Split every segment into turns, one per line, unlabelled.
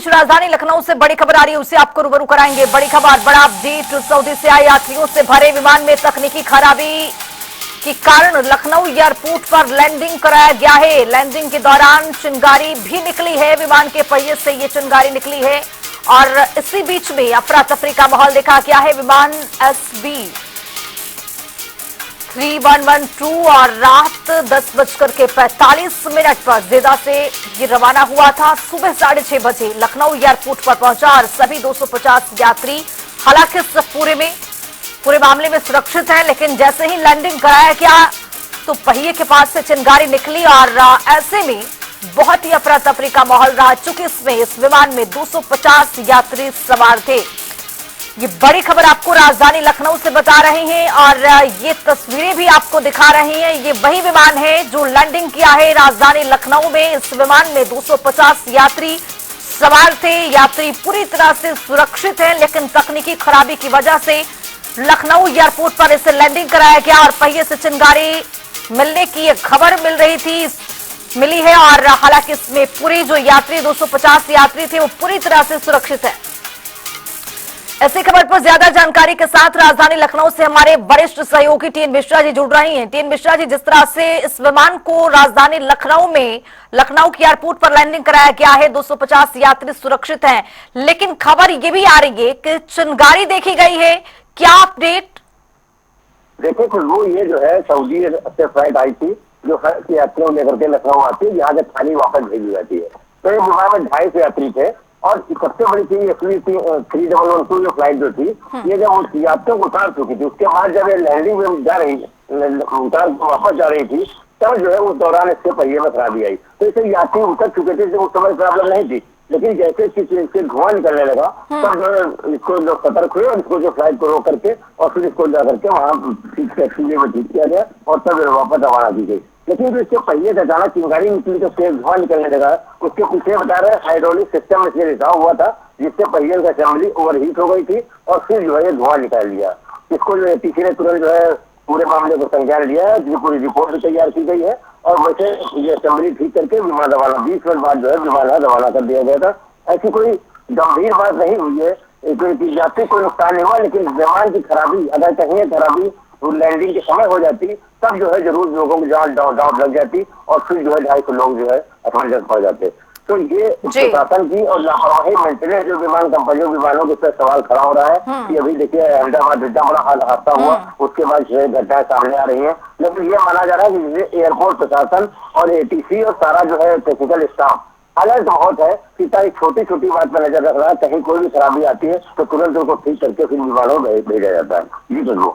राजधानी लखनऊ से बड़ी खबर आ रही है, उससे आपको रूबरू कराएंगे। बड़ी खबर, बड़ा अपडेट। सऊदी से आए यात्रियों से भरे विमान में तकनीकी खराबी के कारण लखनऊ एयरपोर्ट पर लैंडिंग कराया गया है। लैंडिंग के दौरान चिंगारी भी निकली है, विमान के पहिए से ये चिंगारी निकली है और इसी बीच में अफरा तफरी का माहौल देखा गया है। विमान SB 3112 और रात 10:45 पर जेदा से ये रवाना हुआ था। सुबह 6:30 बजे लखनऊ एयरपोर्ट पर पहुंचा और सभी 250 यात्री हालांकि पूरे मामले में सुरक्षित है, लेकिन जैसे ही लैंडिंग कराया गया तो पहिए के पास से चिंगारी निकली और ऐसे में बहुत ही अफरा तफरी का माहौल रहा, चूंकि इस विमान में 250 यात्री सवार थे। ये बड़ी खबर आपको राजधानी लखनऊ से बता रहे हैं और ये तस्वीरें भी आपको दिखा रहे हैं। ये वही विमान है जो लैंडिंग किया है राजधानी लखनऊ में। इस विमान में 250 यात्री सवार थे। यात्री पूरी तरह से सुरक्षित हैं, लेकिन तकनीकी खराबी की वजह से लखनऊ एयरपोर्ट पर इसे लैंडिंग कराया गया और पहिए से चिंगारी मिलने की एक खबर मिली है और हालांकि इसमें पूरी जो यात्री 250 यात्री थे वो पूरी तरह से सुरक्षित है। ऐसी खबर पर ज्यादा जानकारी के साथ राजधानी लखनऊ से हमारे वरिष्ठ सहयोगी टीएन मिश्रा जी जुड़ रही हैं। टीएन मिश्रा जी, जिस तरह से इस विमान को राजधानी लखनऊ के एयरपोर्ट पर लैंडिंग कराया गया है, 250 यात्री सुरक्षित हैं, लेकिन खबर ये भी आ रही है कि चिंगारी देखी गई है। क्या अपडेट?
देखिए खुशबू, ये जो है सऊदी से फ्लाइट आई थी जो हर यात्रियों लेकर के लखनऊ आती है, यहाँ से खाली वापस भेजी जाती है। तो ये विमान में 250 यात्री थे और सबसे बड़ी चीज एक्चुअली 3112 जो फ्लाइट जो थी, ये जब उस यात्रियों को उतार चुकी थी, उसके बाद जब ये लैंडिंग में जा रही उतार वापस जा रही थी, तब जो है उस दौरान इसके पहिए में खराबी आई। तो इसे यात्री उतर चुके थे, उस समय प्रॉब्लम नहीं थी, लेकिन जैसे इससे धुआं निकलने लगा तब जो है इसको लोग सतर्क हुए और इसको जो फ्लाइट को रोक करके और फिर इसको जा करके वहाँ में ठीक किया गया और तब वापस रवाना की गई। लेकिन जो इसके पहिए से अचानक चिंगारी निकली तो तेज धुआं निकलने लगा, उसके पीछे बता रहे हाइड्रोलिक सिस्टम इसमें रिसाव हुआ था, जिससे पहिए का असेंबली ओवरहीट हो गई थी और फिर जो है धुआं निकाल लिया। इसको जो है पीछे ने तुरंत जो है पूरे मामले को संज्ञान लिया है, जिसकी पूरी रिपोर्ट भी तैयार की गई है और वैसे ये असेंबली ठीक करके विमान रवाना 20 मिनट बाद जो है विमान रवाना कर दिया गया था। ऐसी कोई गंभीर बात नहीं हुई है, यात्री कोई नुकसान नहीं हुआ, लेकिन विमान की खराबी अगर कहीं खराबी लैंडिंग के समय हो जाती तब जो है जरूर लोगों को जान डाउट लग जाती और फिर जो है 250 लोग जो है अपने जगह पड़ जाते। तो ये प्रशासन की और लापरवाही मेंटेनेंस जो विमान कंपनियों विमानों के साथ सवाल खड़ा हो रहा है कि अभी देखिए अहमदाबाद इतना बड़ा हादसा हुआ, उसके बाद जो है घटनाएं सामने आ रही है, लेकिन ये माना जा रहा है कि एयरपोर्ट प्रशासन और ATC और सारा जो है टेक्निकल स्टाफ अलर्ट बहुत है कि ताकि छोटी छोटी बात पर नजर रख रहा है, कहीं कोई भी खराबी आती है तो तुरंत उनको ठीक करके फिर विमानों में भेजा जाता है। जी बिल्कुल।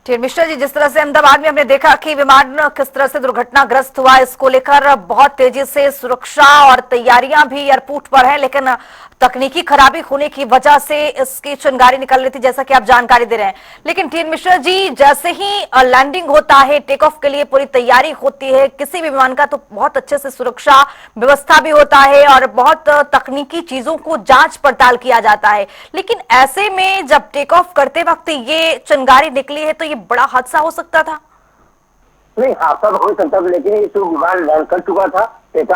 टीएन मिश्रा जी, जिस तरह से अहमदाबाद में हमने देखा कि विमान किस तरह से दुर्घटनाग्रस्त हुआ, इसको लेकर बहुत तेजी से सुरक्षा और तैयारियां भी एयरपोर्ट पर है, लेकिन तकनीकी खराबी होने की वजह से इसकी चिंगारी निकल रही थी, जैसा कि आप जानकारी दे रहे हैं। लेकिन टीएन मिश्रा जी, जैसे ही लैंडिंग होता है, टेक ऑफ के लिए पूरी तैयारी होती है किसी भी विमान का, तो बहुत अच्छे से सुरक्षा व्यवस्था भी होता है और बहुत तकनीकी चीजों को जांच पड़ताल किया जाता है। लेकिन ऐसे में जब टेक ऑफ करते वक्त ये चिंगारी निकली है तो ये बड़ा हादसा हो सकता था।
नहीं, हादसा तो हो सकता था, लेकिन ये तो विमान लैंड कर चुका था, विमान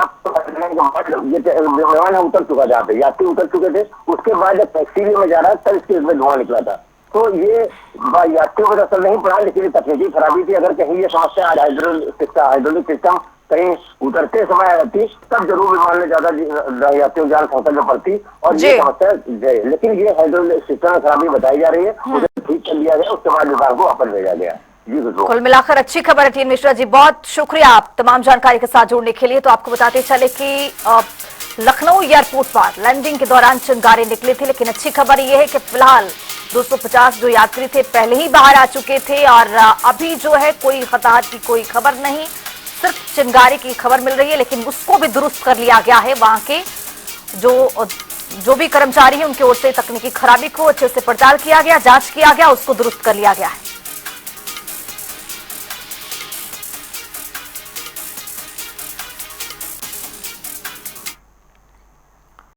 उतर चुका था, यात्री उतर चुके थे, उसके बाद जब टैक्सी में जा रहा तब इसके इसमें धुआं निकला था। तो ये यात्रियों को असर नहीं पड़ा, लेकिन तकनीकी खराबी थी। अगर कहीं ये समस्या हाइड्रोलिक सिस्टम कहीं उतरते समय आती तब जरूर विमान में ज्यादा यात्रियों जान खतरे में पड़ती और ये समस्या, लेकिन ये हाइड्रोलिक सिस्टम खराबी बताई जा रही है, उसे ठीक कर लिया गया, उसके बाद विमान को वापस भेजा गया।
कुल मिलाकर अच्छी खबर है। टीएन मिश्रा जी, बहुत शुक्रिया आप तमाम जानकारी के साथ जुड़ने के लिए। तो आपको बताते चले कि लखनऊ एयरपोर्ट पर लैंडिंग के दौरान चिंगारी निकली थी, लेकिन अच्छी खबर यह है कि फिलहाल 250 जो यात्री थे पहले ही बाहर आ चुके थे और अभी जो है कोई हताहत की कोई खबर नहीं, सिर्फ चिंगारी की खबर मिल रही है, लेकिन उसको भी दुरुस्त कर लिया गया है। वहां के जो भी कर्मचारी हैं उनकी ओर से तकनीकी खराबी को अच्छे से पड़ताल किया गया, जांच किया गया, उसको दुरुस्त कर लिया गया है।